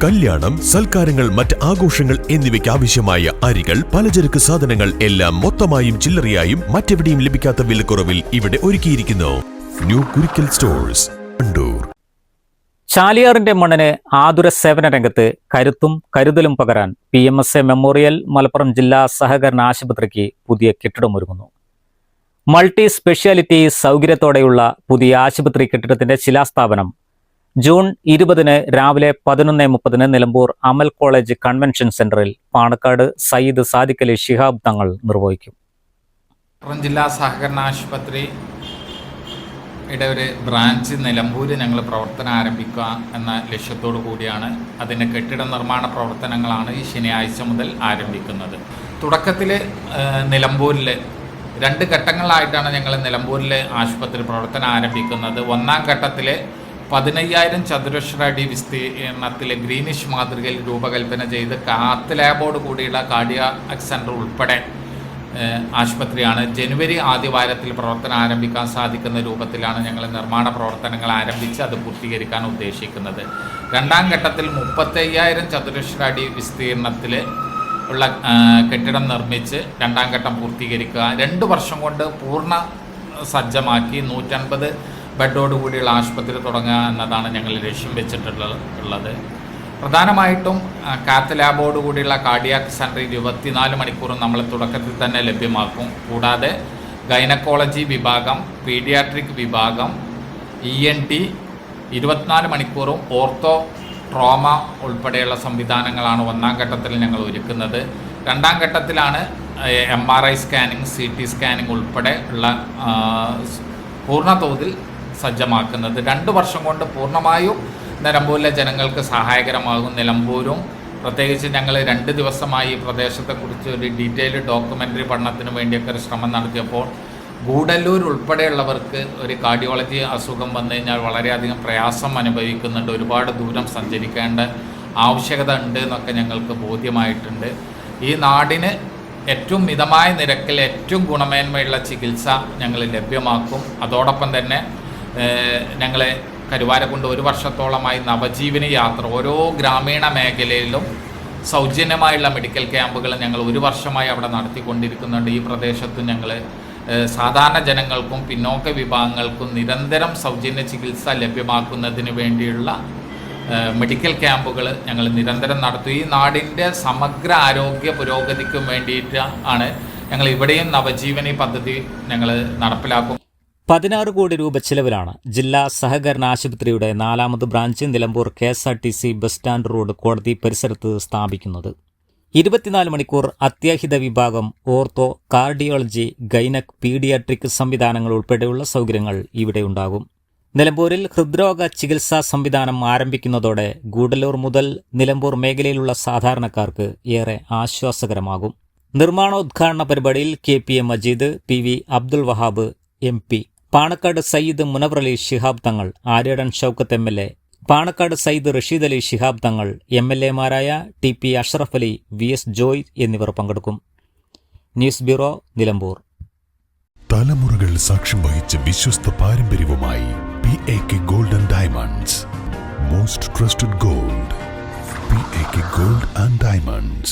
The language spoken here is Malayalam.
കല്യാണം, സൽക്കാരങ്ങൾ, മറ്റ് ആഘോഷങ്ങൾ എന്നിവയ്ക്ക് ആവശ്യമായ അരികൾ, പലചരക്ക് സാധനങ്ങൾ എല്ലാം മൊത്തമായും ചില്ലറയായും മറ്റെവിടെയും ലഭിക്കാത്ത വിലക്കുറവിൽ ഇവിടെ ഒരുക്കിയിരിക്കുന്നു. New Kurikkal stores, Wandoor. ചാലിയാറിന്റെ മണ്ണിന് ആതുര സേവന രംഗത്ത് കരുത്തും കരുതലും പകരാൻ PMSA മെമ്മോറിയൽ മലപ്പുറം ജില്ലാ സഹകരണ ആശുപത്രിക്ക് പുതിയ കെട്ടിടമൊരുങ്ങുന്നു. മൾട്ടി സ്പെഷ്യാലിറ്റി സൗകര്യത്തോടെയുള്ള പുതിയ ആശുപത്രി കെട്ടിടത്തിന്റെ ശിലാസ്ഥാപനം ജൂൺ 20 രാവിലെ 11:30 നിലമ്പൂർ അമൽ കോളേജ് കൺവെൻഷൻ സെന്ററിൽ പാണക്കാട് സയ്യിദ് സാദിഖ് അലി ശിഹാബ് തങ്ങൾ നിർവഹിക്കും. ജില്ലാ സഹകരണ ആശുപത്രി ഒരു ബ്രാഞ്ച് നിലമ്പൂർ ഞങ്ങൾ പ്രവർത്തനം ആരംഭിക്കുക എന്ന ലക്ഷ്യത്തോടു കൂടിയാണ്. അതിൻ്റെ കെട്ടിട നിർമ്മാണ പ്രവർത്തനങ്ങളാണ് ഈ ശനിയാഴ്ച മുതൽ ആരംഭിക്കുന്നത്. തുടക്കത്തിൽ നിലമ്പൂരിൽ 2 ഘട്ടങ്ങളായിട്ടാണ് ഞങ്ങൾ നിലമ്പൂരിൽ ആശുപത്രി പ്രവർത്തനം ആരംഭിക്കുന്നത്. ഒന്നാം ഘട്ടത്തിൽ 15,000 ചതുരശ്ര അടി വിസ്തീർണത്തിൽ ഗ്രീനിഷ് മാതൃകയിൽ രൂപകൽപ്പന ചെയ്ത് കാത്ത് ലാബോട് കൂടിയുള്ള കാർഡിയാക് സെൻറ്റർ ഉൾപ്പെടെ ആശുപത്രിയാണ്. ജനുവരി ആദ്യവാരത്തിൽ പ്രവർത്തനം ആരംഭിക്കാൻ സാധിക്കുന്ന രൂപത്തിലാണ് ഞങ്ങൾ നിർമ്മാണ പ്രവർത്തനങ്ങൾ ആരംഭിച്ച് അത് പൂർത്തീകരിക്കാൻ ഉദ്ദേശിക്കുന്നത്. രണ്ടാം ഘട്ടത്തിൽ 35,000 ചതുരശ്ര അടി വിസ്തീർണത്തിൽ ഉള്ള കെട്ടിടം നിർമ്മിച്ച് രണ്ടാം ഘട്ടം പൂർത്തീകരിക്കുക. 2 വർഷം കൊണ്ട് പൂർണ്ണ സജ്ജമാക്കി 150 ബെഡോടുകൂടിയുള്ള ആശുപത്രി തുടങ്ങുക എന്നതാണ് ഞങ്ങൾ ലക്ഷ്യം വെച്ചിട്ടുള്ളത്. പ്രധാനമായിട്ടും കാത്ത് ലാബോടുകൂടിയുള്ള കാർഡിയാക് സെൻറ്റർ 24 മണിക്കൂറും നമ്മൾ തുടക്കത്തിൽ തന്നെ ലഭ്യമാക്കും. കൂടാതെ ഗൈനക്കോളജി വിഭാഗം, പീഡിയാട്രിക് വിഭാഗം, ENT 24 മണിക്കൂറും ഓർത്തോ, ട്രോമ ഉൾപ്പെടെയുള്ള സംവിധാനങ്ങളാണ് ഒന്നാം ഘട്ടത്തിൽ ഞങ്ങൾ ഒരുക്കുന്നത്. രണ്ടാം ഘട്ടത്തിലാണ് MRI സ്കാനിങ്, CT സ്കാനിങ് ഉൾപ്പെടെ ഉള്ള പൂർണ്ണ തോതിൽ സജ്ജമാക്കുന്നത്. 2 വർഷം കൊണ്ട് പൂർണ്ണമായും നിലമ്പൂരിലെ ജനങ്ങൾക്ക് സഹായകരമാകും. നിലമ്പൂരും പ്രത്യേകിച്ച് ഞങ്ങൾ 2 ദിവസമായി ഈ പ്രദേശത്തെക്കുറിച്ച് ഒരു ഡീറ്റെയിൽഡ് ഡോക്യുമെൻ്ററി പഠനത്തിന് വേണ്ടിയൊക്കെ ഒരു ശ്രമം നടത്തിയപ്പോൾ ഗൂഡല്ലൂർ ഉൾപ്പെടെയുള്ളവർക്ക് ഒരു കാർഡിയോളജി അസുഖം വന്നു കഴിഞ്ഞാൽ വളരെയധികം പ്രയാസം അനുഭവിക്കുന്നുണ്ട്. ഒരുപാട് ദൂരം സഞ്ചരിക്കേണ്ട ആവശ്യകത ഉണ്ട് എന്നൊക്കെ ഞങ്ങൾക്ക് ബോധ്യമായിട്ടുണ്ട്. ഈ നാടിന് ഏറ്റവും മിതമായ നിരക്കിൽ ഏറ്റവും ഗുണമേന്മയുള്ള ചികിത്സ ഞങ്ങൾ ലഭ്യമാക്കും. അതോടൊപ്പം തന്നെ ഞങ്ങൾ കരുവാരക്കുണ്ട് 1 വർഷത്തോളമായി നവജീവനി യാത്ര ഓരോ ഗ്രാമീണ മേഖലയിലും സൗജന്യമായുള്ള മെഡിക്കൽ ക്യാമ്പുകൾ ഞങ്ങൾ 1 വർഷമായി അവിടെ നടത്തിക്കൊണ്ടിരിക്കുന്നുണ്ട്. ഈ പ്രദേശത്ത് ഞങ്ങൾ സാധാരണ ജനങ്ങൾക്കും പിന്നോക്ക വിഭാഗങ്ങൾക്കും നിരന്തരം സൗജന്യ ചികിത്സ ലഭ്യമാക്കുന്നതിന് വേണ്ടിയുള്ള മെഡിക്കൽ ക്യാമ്പുകൾ ഞങ്ങൾ നിരന്തരം നടത്തും. ഈ നാടിൻ്റെ സമഗ്ര ആരോഗ്യ പുരോഗതിക്കും വേണ്ടിയിട്ട് ആണ് ഞങ്ങൾ ഇവിടെയും നവജീവനി പദ്ധതി ഞങ്ങൾ നടപ്പിലാക്കും. 16 കോടി രൂപ ചെലവിലാണ് ജില്ലാ സഹകരണ ആശുപത്രിയുടെ 4ാമത് branch Nilambur KSRTC bus stand road കോടതി പരിസരത്ത് സ്ഥാപിക്കുന്നത്. 24 മണിക്കൂർ അത്യാഹിത വിഭാഗം, ഓർത്തോ, കാർഡിയോളജി, ഗൈനക്, പീഡിയാട്രിക് സംവിധാനങ്ങൾ ഉൾപ്പെടെയുള്ള സൗകര്യങ്ങൾ ഇവിടെ ഉണ്ടാകും. നിലമ്പൂരിൽ ഹൃദ്രോഗ ചികിത്സാ സംവിധാനം ആരംഭിക്കുന്നതോടെ ഗൂഡല്ലൂർ മുതൽ നിലമ്പൂർ മേഖലയിലുള്ള സാധാരണക്കാർക്ക് ഏറെ ആശ്വാസകരമാകും. നിർമ്മാണോദ്ഘാടന പരിപാടിയിൽ KPA Majeed, PV Abdul Wahab MP, Panakkad Sayyid Munavar Ali Shihab Thangal, Aryadan Shoukath MLA, Panakkad Sayyid Rasheed Ali Shihab Thangal, MLA മാരായ TP അഷ്റഫ് അലി, VS ജോയ് എന്നിവർ പങ്കെടുക്കും. News bureau, Nilambur. തലമുറകൾ സാക്ഷ്യം വഹിച്ച വിശ്വസ്ത പാരമ്പര്യവുമായി PAK Gold and Diamonds. Most trusted gold. PAK Gold and Diamonds.